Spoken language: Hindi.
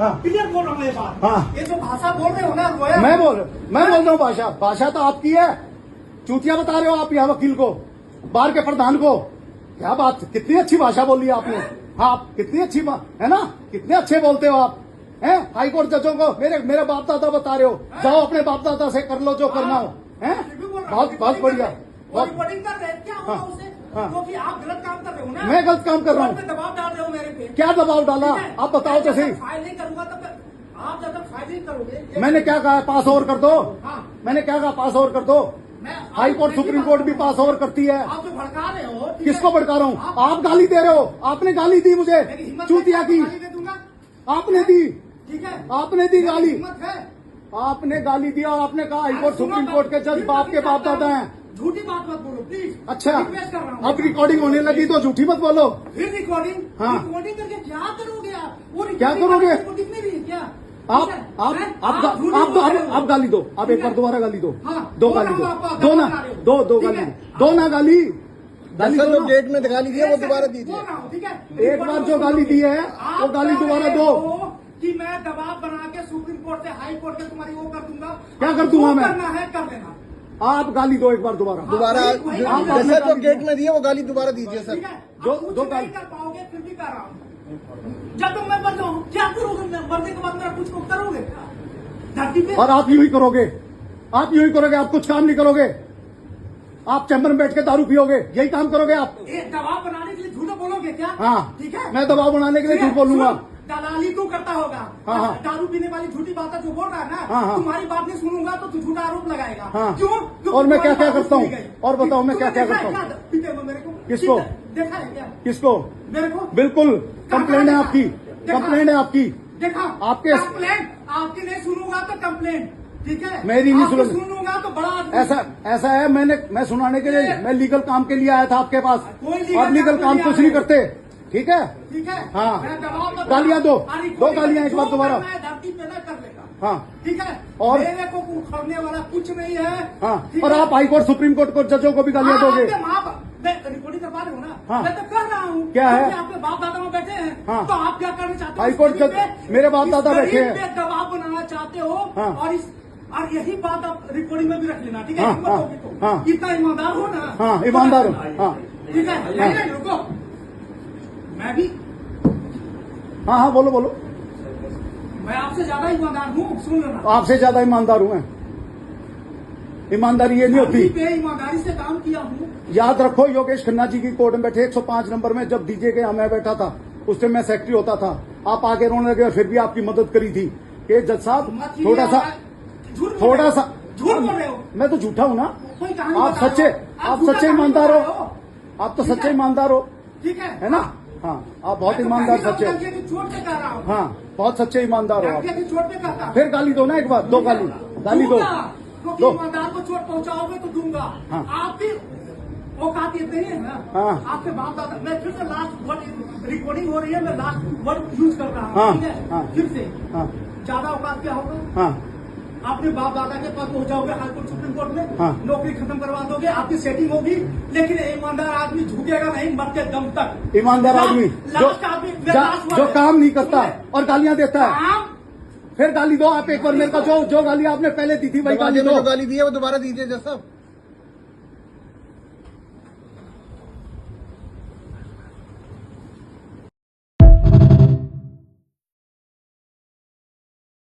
क्लियर बोल रहा हूँ ये बात। हाँ। ये जो भाषा बोल रहे हो ना रोया मैं बोल रहा हूँ भाषा तो आपकी है। चूतिया बता रहे हो आप यहाँ वकील को, बार के प्रधान को। क्या बात, कितनी अच्छी भाषा बोली आपने। हाँ, कितनी अच्छी है ना, कितने अच्छे बोलते हो आप हैं। हाईकोर्ट जजों को मेरे बाप दादा बता रहे हो, जाओ अपने बाप दादा से कर लो जो करना हो। हैं, बहुत बढ़िया। रिकॉर्डिंग कर रहे हैं क्या हुआ उसे? क्योंकि आप गलत काम कर रहे हो ना। मैं गलत काम कर रहा हूँ? दबाव डाल रहे हो मेरे पे। क्या दबाव डाला आप बताओ तो सही। फाइल नहीं करूंगा तब आप जब तक फाइल नहीं करोगे। मैंने क्या कहा, पास ओवर कर दो। मैंने क्या कहा, पास ओवर कर दो। हाई कोर्ट सुप्रीम कोर्ट भी पास ओवर करती है। आप जो भड़का रहे हो। किसको भड़का रहा हूँ? आप गाली दे रहे हो। आपने गाली दी मुझे, चूतिया की आपने दी। ठीक है, आपने दी गाली, हिम्मत है। आपने गाली दिया। आपने कहा हाई कोर्ट सुप्रीम कोर्ट के जज बाप के बाप दादा हैं। झूठी बात मत बोलो प्लीज। अच्छा, रिक्वेस्ट कर रहा हूं। अब रिकॉर्डिंग होने लगी तो झूठी मत बोलो। फिर रिकॉर्डिंग? हाँ। रिकॉर्डिंग करके क्या करोगे आप? वो क्या करोगे? रिकॉर्डिंग में भी है क्या? आप गाली दो। आप एक बार दोबारा गाली दो। हाँ, दो गाली दो, दो ना गाली दो ना गाली जो गेट में गाली दी है वो दोबारा दीजिए। ठीक है, एक बार जो गाली दी है वो गाली दोबारा दो। कि मैं दबाव बना के सुप्रीम कोर्ट से हाई कोर्ट से तुम्हारी वो कर दूंगा। क्या कर दूंगा मैं? करना है कर देना। आप गाली दो एक बार दोबारा। जैसे जो गेट में दिए वो गाली दोबारा दीजिए सर। दो गाली कर पाओगे फिर भी कर रहा हूँ। जब तक मैं मर जाऊँ क्या करोगे? मरने के बाद मेरा कुछ को करोगे धरती पे? और आप यूं ही करोगे, आप यूं ही करोगे। आप कुछ काम नहीं करोगे। आप चैम्बर में बैठ के दारू पियोगे, यही काम करोगे आप। दबाव बनाने के लिए झूठ बोलोगे क्या? हाँ, ठीक है, मैं दबाव बनाने के लिए झूठ बोलूंगा। दलाली तू करता होगा। हाँ। दारू पीने वाली झूठी बात जो बोल रहा है ना। हाँ। तुम्हारी बात नहीं सुनूंगा तो तू झूठा आरोप लगाएगा। हाँ। क्यों? और मैं क्या क्या करता हूँ? और बताओ मैं क्या क्या करता हूँ? पीते हो मेरे को? किसको देखा है क्या? किसको? मेरे को बिल्कुल कंप्लेंट है आपकी, कंप्लेंट है आपकी। देखा आपके कंप्लेंट आपकी नहीं सुनूंगा तो कंप्लेंट। ठीक है, मेरी नहीं सुनूंगा तो बड़ा ऐसा है। मैं सुनाने के लिए, मैं लीगल काम के लिए आया था आपके पास। कोई आप लीगल काम कुछ नहीं करते। ठीक है, ठीक है। हाँ, गालियां दो गालियां एक बार दोबारा। धरती पे न कर लेगा। हाँ, ठीक है, और मेरे को उखड़ने वाला कुछ नहीं है। हाँ, और आप हाई कोर्ट सुप्रीम कोर्ट को जजों को भी गालियां दोगे। मैं रिकॉर्डिंग करवा रही हूँ ना। हाँ। मैं तो कर रहा हूँ। क्या है? आपके बाप दादा में बैठे हैं। हाँ। तो आप क्या करना चाहते हो? हाई कोर्ट जज मेरे बाप दादा बैठे हैं। दबाव बनाना चाहते हो। हाँ। और यही बात आप रिकॉर्डिंग में भी रख लेना। ठीक है, हाँ, हिम्मत हाँ, होगी तो। हाँ। इतना ईमानदार हो ना। हाँ, ईमानदार हो। हाँ, ठीक है, नहीं, रुको। मैं भी हाँ, बोलो बोलो। मैं आपसे ज्यादा ईमानदार हूँ, सुन लेना। आपसे ज्यादा ईमानदार हूँ मैं। ईमानदारी ये नहीं होती। ईमानदारी से काम किया हूँ। याद रखो, योगेश खन्ना जी की कोर्ट में बैठे 105 नंबर में जब डीजे के यहाँ मैं बैठा था, उस टाइम मैं सेक्रेटरी होता था। आप आगे रोने लगे, फिर भी आपकी मदद करी थी कि जज साहब थोड़ा सा झूठ बोल रहे हो। मैं तो झूठा हूँ ना। कोई कहानी आप बता सच्चे, रहे हो। आप सच्चे ईमानदार झूठा हो। आप तो सच्चे ईमानदार हो। ठीक है ना? हाँ, आप बहुत ईमानदार सच्चे। चोट पे कह रहा हूँ। हाँ, बहुत सच्चे ईमानदार हो आप। चोट पे कहता। फिर गाली दो ना एक बार, दो गाली दो। क्योंकि ईमानदार को चोट पहुंचाओगे तो दूंगा। हाँ। आप भी औकात ये नहीं है ना। हाँ। आपके बाप दादा, मैं फिर से लास्ट वर्ड रिकॉर्डिंग हो रही है, मैं लास्ट वर्ड यूज कर रहा हूँ। हाँ। ठीक है, हाँ। फिर से हाँ, ज्यादा औकात क्या होगा? हाँ, अपने बाप दादा के पास पहुंच जाओगे हाई कोर्ट सुप्रीम कोर्ट में। हाँ। नौकरी खत्म करवा दोगे, आपकी सेटिंग होगी। लेकिन ईमानदार आदमी झुकेगा नहीं मरते दम तक। ईमानदार आदमी लास्ट आदमी जो काम नहीं करता और गालियां देता है। काम फिर गाली दो आप एक बार मेरे को। जो गाली आपने पहले दी थी वही गाली दो। जो गाली दी है वो दोबारा दीजिए जज साहब।